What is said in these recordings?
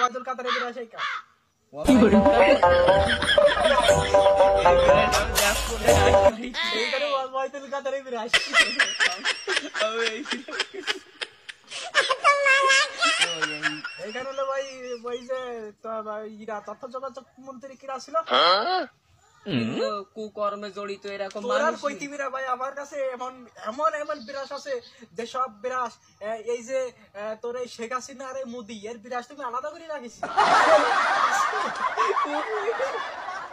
আব্দুল কাতারে বিরাজ এই কা কি করে এইখানে আব্দুল কাতারে বিরাজ এইখানে হলো ভাই ওই যে ইরা তথ্য যোগাযোগ মন্ত্রী কিরা ছিল কুকর্মে জড়িত এরকম তোর আর মানুষ কইতি বিরা ভাই আমার কাছে এমন এমন এমন বিরাজ আছে যে সব বিরাজ এই যে তোর এই শেখ হাসিনা আর এই মোদি এর বিরাজ তুমি আলাদা করে রাখিস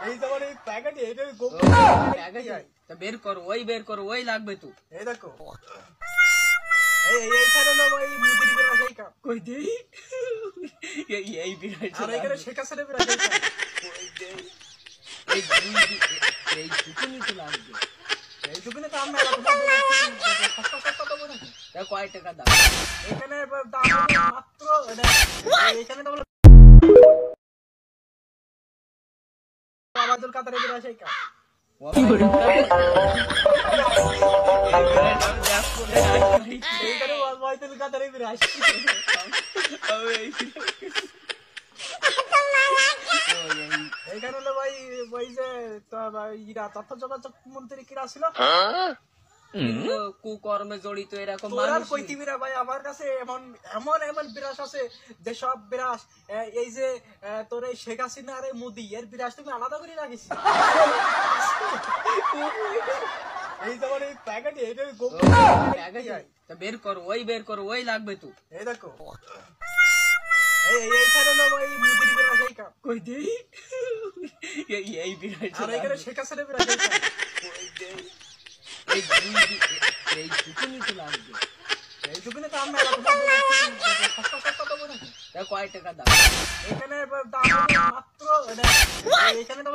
এই যেমন এই প্যাকেট এটা বের করো ওই লাগবে তো এই দেখো এইখানে হলো ভাই মোদির বিরাজ এই কা কই দেই এই বিরাজ আর এখানে শেখ হাসিনা বিরাজ এই কা কই দেই এই দুটোই তো লাগবে এই দুটোই তো আমরা সস্তা সস্তা দেবো নাকি কয় টাকা দাম এখানে দাম মাত্র এখানে তো আব্দুল কাতারে বিরাজ এই কা কি করে এইখানে আব্দুল কাতারে বিরাজ এইখানে হলো ভাই ওই যে ইরা তথ্য যোগাযোগ মন্ত্রী কিরা ছিল কুকর্মে জড়িত এরকম তোর আর মানুষ কইতি বিরা ভাই আমার কাছে এমন এমন এমন বিরাজ আছে যে সব বিরাজ এই যে তোর এই শেখ হাসিনা আর এই মোদি এর বিরাজ তুমি আলাদা করে রাখিস এই যেমন এই প্যাকেট এটা বের করো ওই লাগবে তো এই দেখো এইখানে হলো ভাই মোদির বিরাজ এই কা কই দেই এই বিরাজ আর এখানে শেখ হাসিনা বিরাজ এই কা কই দেই এই দুটোই তো লাগবে এই দুটোই তো আমরা সস্তা সস্তা দেবো নাকি কয় টাকা দাম এখানে দাম মাত্র এখানে তো